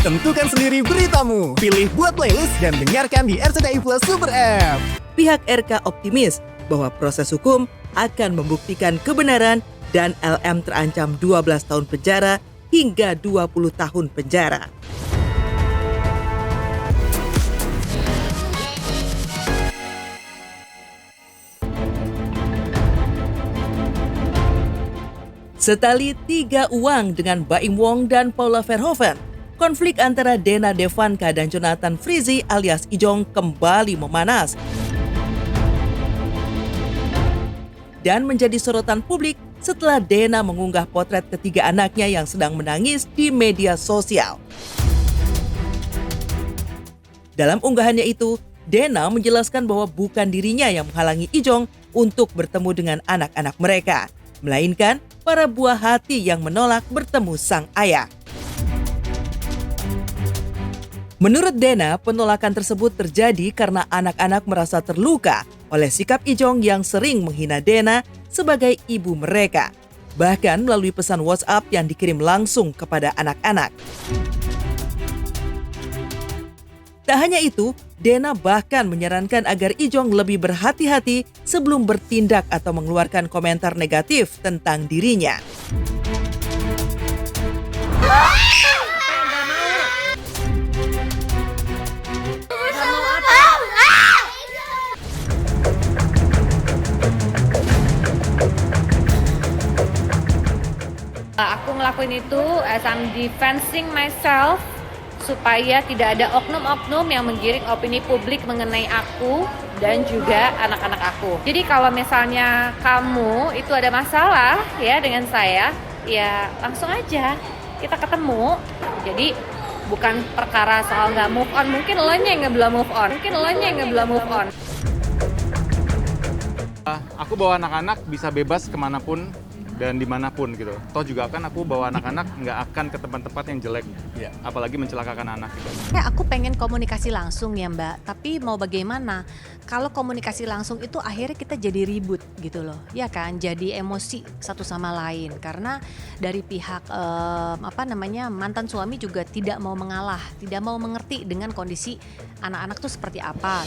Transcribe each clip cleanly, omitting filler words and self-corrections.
Tentukan sendiri beritamu. Pilih buat playlist dan dengarkan di RCTI Plus Super App. Pihak RK optimis bahwa proses hukum akan membuktikan kebenaran dan LM terancam 12 tahun penjara hingga 20 tahun penjara. Setali 3 uang dengan Baim Wong dan Paula Verhoeven, konflik antara Dena Devanka dan Jonathan Frizzy alias Ijong kembali memanas dan menjadi sorotan publik setelah Dena mengunggah potret ketiga anaknya yang sedang menangis di media sosial. Dalam unggahannya itu, Dena menjelaskan bahwa bukan dirinya yang menghalangi Ijong untuk bertemu dengan anak-anak mereka, melainkan para buah hati yang menolak bertemu sang ayah. Menurut Dena, penolakan tersebut terjadi karena anak-anak merasa terluka oleh sikap Ijong yang sering menghina Dena sebagai ibu mereka, bahkan melalui pesan WhatsApp yang dikirim langsung kepada anak-anak. Tak hanya itu, Dena bahkan menyarankan agar Ijong lebih berhati-hati sebelum bertindak atau mengeluarkan komentar negatif tentang dirinya. Aku ngelakuin itu as I'm defending myself supaya tidak ada oknum-oknum yang menggiring opini publik mengenai aku dan juga anak-anak aku. Jadi kalau misalnya kamu itu ada masalah ya dengan saya, ya langsung aja kita ketemu. Jadi bukan perkara soal nggak move on, mungkin lo nya yang nggak move on. Aku bawa anak-anak bisa bebas kemanapun dan dimanapun gitu. Toh juga kan aku bawa anak-anak nggak akan ke tempat-tempat yang jelek, apalagi mencelakakan anak gitu. Ya, aku pengen komunikasi langsung ya Mbak, tapi mau bagaimana? Kalau komunikasi langsung itu akhirnya kita jadi ribut gitu loh, ya kan? Jadi emosi satu sama lain karena dari pihak mantan suami juga tidak mau mengalah, tidak mau mengerti dengan kondisi anak-anak tuh seperti apa.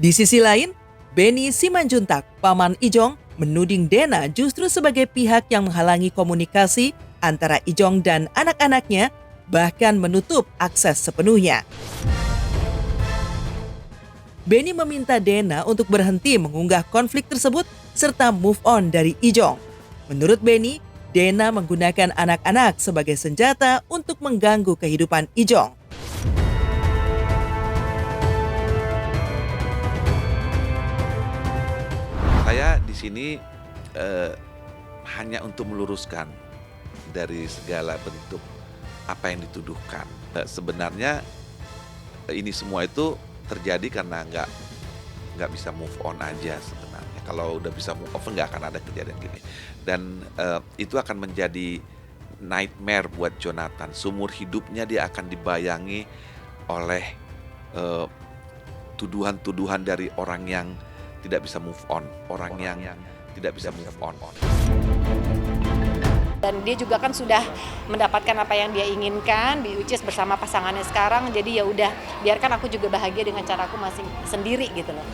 Di sisi lain, Benny Simanjuntak, paman Ijong, menuding Dena justru sebagai pihak yang menghalangi komunikasi antara Ijong dan anak-anaknya, bahkan menutup akses sepenuhnya. Benny meminta Dena untuk berhenti mengunggah konflik tersebut serta move on dari Ijong. Menurut Benny, Dena menggunakan anak-anak sebagai senjata untuk mengganggu kehidupan Ijong. Saya di sini hanya untuk meluruskan dari segala bentuk apa yang dituduhkan. Sebenarnya ini semua itu terjadi karena nggak bisa move on aja sebenarnya. Kalau udah bisa move on nggak akan ada kejadian gini. Dan itu akan menjadi nightmare buat Jonathan. Seumur hidupnya dia akan dibayangi oleh tuduhan-tuduhan dari orang yang tidak bisa move on, orang yang tidak bisa move on. Dan dia juga kan sudah mendapatkan apa yang dia inginkan, which is bersama pasangannya sekarang. Jadi ya udah, biarkan aku juga bahagia dengan caraku masing sendiri gitu loh.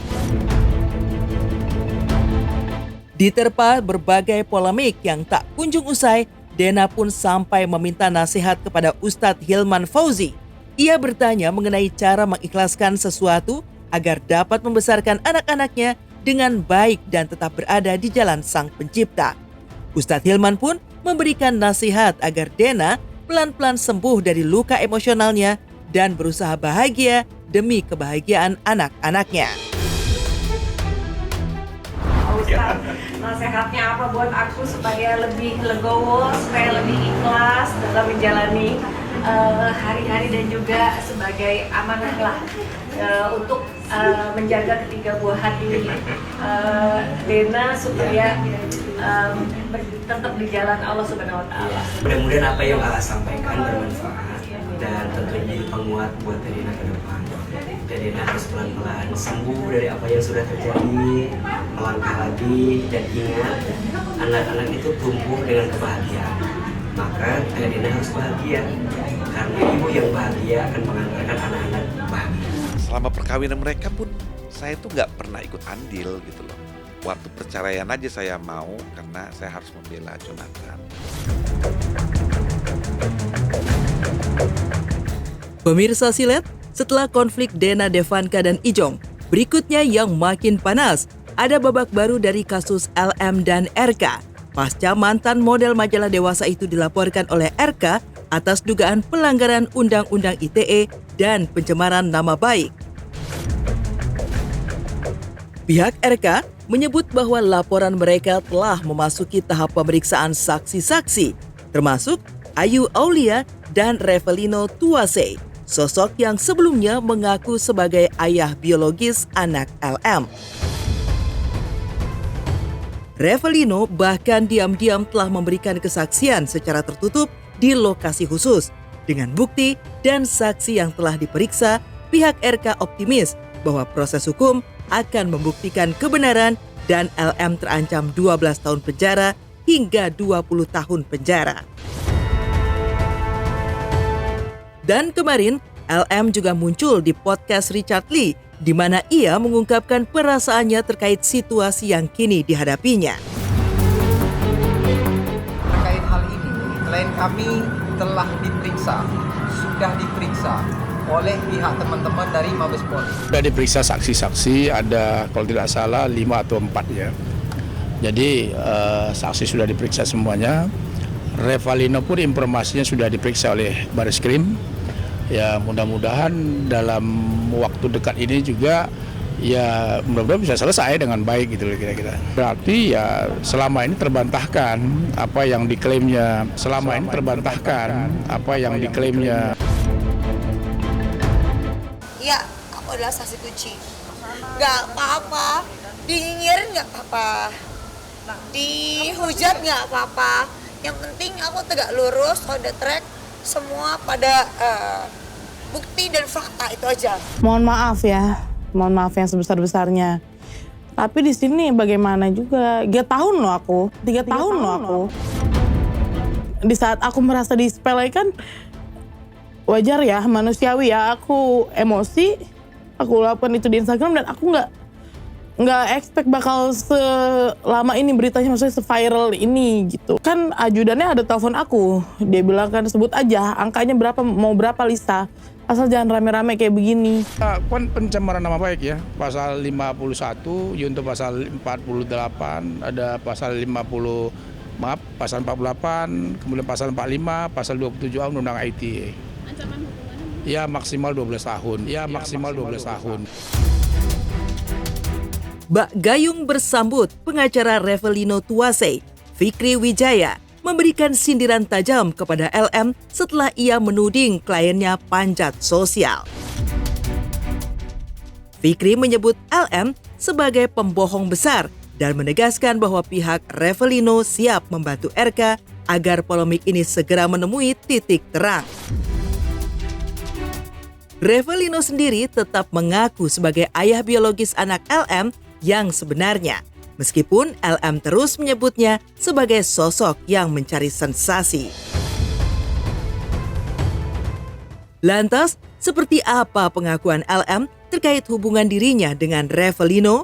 Diterpa berbagai polemik yang tak kunjung usai, Dena pun sampai meminta nasihat kepada Ustadz Hilman Fauzi. Ia bertanya mengenai cara mengikhlaskan sesuatu agar dapat membesarkan anak-anaknya dengan baik dan tetap berada di jalan Sang Pencipta. Ustadz Hilman pun memberikan nasihat agar Dena pelan-pelan sembuh dari luka emosionalnya dan berusaha bahagia demi kebahagiaan anak-anaknya. Ustaz, nasihatnya apa buat aku supaya lebih legowo, supaya lebih ikhlas dalam menjalani hari-hari dan juga sebagai amanah lah untuk menjaga ketiga buah hati Dena supaya tetap di jalan Allah Subhanahu Wa Taala. Mudah-mudahan apa yang Allah sampaikan bermanfaat dan tentunya jadi penguat buat Dena ke depan. Dan Dena harus pelan-pelan sembuh dari apa yang sudah terjadi, melangkah lagi dan ingat anak-anak itu tumbuh dengan kebahagiaan. maka Dena harus bahagia. Karena ibu yang bahagia akan mengantarkan anak-anak bahagia. Selama perkawinan mereka pun saya tuh nggak pernah ikut andil gitu loh. Waktu perceraian aja saya mau karena saya harus membela Jonathan. Pemirsa Silet, setelah konflik Dena Devanka dan Ijong, berikutnya yang makin panas, ada babak baru dari kasus LM dan RK. Pasca mantan model majalah dewasa itu dilaporkan oleh RK atas dugaan pelanggaran Undang-Undang ITE dan pencemaran nama baik. Pihak RK menyebut bahwa laporan mereka telah memasuki tahap pemeriksaan saksi-saksi, termasuk Ayu Aulia dan Revelino Tuase, sosok yang sebelumnya mengaku sebagai ayah biologis anak LM. Revelino bahkan diam-diam telah memberikan kesaksian secara tertutup di lokasi khusus. Dengan bukti dan saksi yang telah diperiksa, pihak RK optimis bahwa proses hukum akan membuktikan kebenaran dan LM terancam 12 tahun penjara hingga 20 tahun penjara. Dan kemarin, LM juga muncul di podcast Richard Lee, di mana ia mengungkapkan perasaannya terkait situasi yang kini dihadapinya. Terkait hal ini, klien kami telah sudah diperiksa oleh pihak teman-teman dari Mabes Polri. Sudah diperiksa saksi-saksi, ada kalau tidak salah 5 atau 4 ya. Jadi saksi sudah diperiksa semuanya. Revalino pun informasinya sudah diperiksa oleh Bareskrim. Ya mudah-mudahan dalam waktu dekat ini juga ya mudah-mudahan bisa selesai dengan baik gitu kira-kira. Berarti ya selama ini terbantahkan apa yang diklaimnya, Ya, aku adalah saksi kunci. Gak apa-apa, dinyinyirin gak apa-apa, dihujat gak apa-apa. Yang penting aku tegak lurus, on the track, semua pada bukti dan fakta itu aja. Mohon maaf yang sebesar-besarnya. Tapi di sini bagaimana juga, 3 tahun loh aku. Di saat aku merasa disepelekan, wajar ya, manusiawi ya, aku emosi, aku lakukan itu di Instagram dan aku nggak expect bakal selama ini beritanya, maksudnya se-viral ini gitu. Kan ajudannya ada telepon aku, dia bilang kan sebut aja angkanya berapa, mau berapa Lisa, asal jangan rame-rame kayak begini. Kan pencemaran nama baik ya, pasal 51, junto pasal 48, ada pasal 48, kemudian pasal 45, pasal 27A Undang-Undang ITE. Ancaman hukumannya? Ya maksimal 12 tahun. Bak Gayung bersambut pengacara Revelino Tuase, Fikri Wijaya, memberikan sindiran tajam kepada LM setelah ia menuding kliennya panjat sosial. Fikri menyebut LM sebagai pembohong besar dan menegaskan bahwa pihak Revelino siap membantu RK agar polemik ini segera menemui titik terang. Revelino sendiri tetap mengaku sebagai ayah biologis anak LM yang sebenarnya, meskipun LM terus menyebutnya sebagai sosok yang mencari sensasi. Lantas, seperti apa pengakuan LM terkait hubungan dirinya dengan Revelino?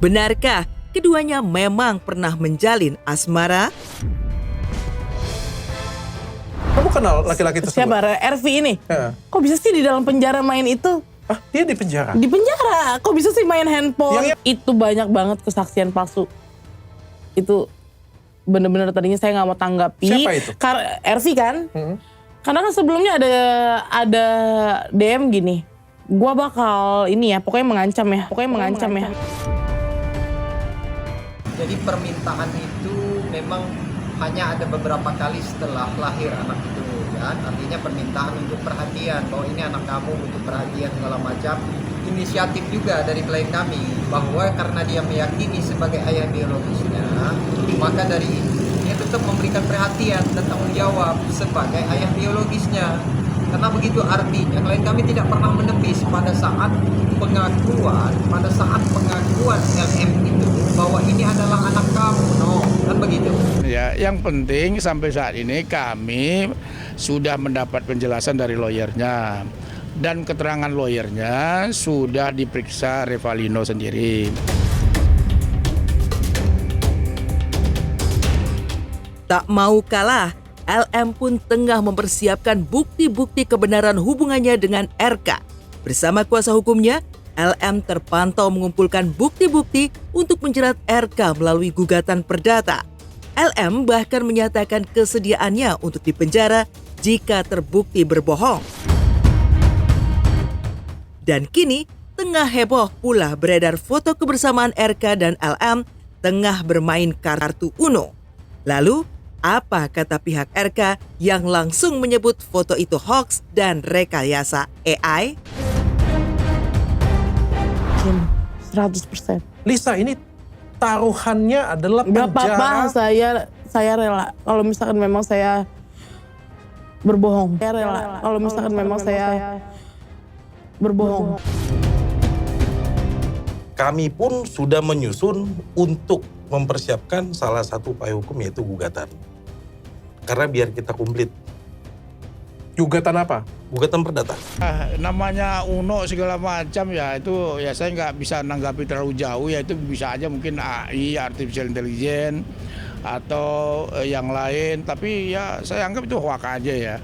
Benarkah keduanya memang pernah menjalin asmara? Kamu kenal laki-laki tersebut? Siapa? RV ini? Ya. Kok bisa sih di dalam penjara main itu? Ah, dia di penjara? Di penjara. Kok bisa sih main handphone? Itu banyak banget kesaksian palsu. Itu bener-bener tadinya saya nggak mau tanggapi. Siapa itu? RV kan? Karena kan sebelumnya ada DM gini. Gua bakal ini ya, pokoknya mengancam ya. Jadi permintaan itu memang hanya ada beberapa kali setelah lahir anak itu kan, artinya permintaan untuk perhatian, bahwa ini anak kamu untuk perhatian segala macam. Inisiatif juga dari klien kami bahwa karena dia meyakini sebagai ayah biologisnya, maka dari itu dia tetap memberikan perhatian dan tanggung jawab sebagai ayah biologisnya. Karena begitu artinya klien kami tidak pernah menepis pada saat pengakuan LM itu bahwa ini adalah anak kamu, no, kan begitu. Ya, yang penting sampai saat ini kami sudah mendapat penjelasan dari lawyernya dan keterangan lawyernya sudah diperiksa Revalino sendiri. Tak mau kalah, LM pun tengah mempersiapkan bukti-bukti kebenaran hubungannya dengan RK. Bersama kuasa hukumnya, LM terpantau mengumpulkan bukti-bukti untuk menjerat RK melalui gugatan perdata. LM bahkan menyatakan kesediaannya untuk dipenjara jika terbukti berbohong. Dan kini, tengah heboh pula beredar foto kebersamaan RK dan LM tengah bermain kartu Uno. Lalu, apa kata pihak RK yang langsung menyebut foto itu hoax dan rekayasa AI? 100%. Lisa, ini taruhannya adalah Gak apa-apa, penjara. saya rela. Kalau misalkan memang saya berbohong. Saya rela. Kalau misalkan memang saya berbohong. Kami pun sudah menyusun untuk mempersiapkan salah satu upaya hukum yaitu gugatan. Karena biar kita komplit. Gugatan apa? Gugatan perdata. Namanya Uno segala macam ya itu ya saya nggak bisa nanggapi terlalu jauh, ya itu bisa aja mungkin AI, artificial intelligence atau yang lain, tapi ya saya anggap itu hoax aja ya.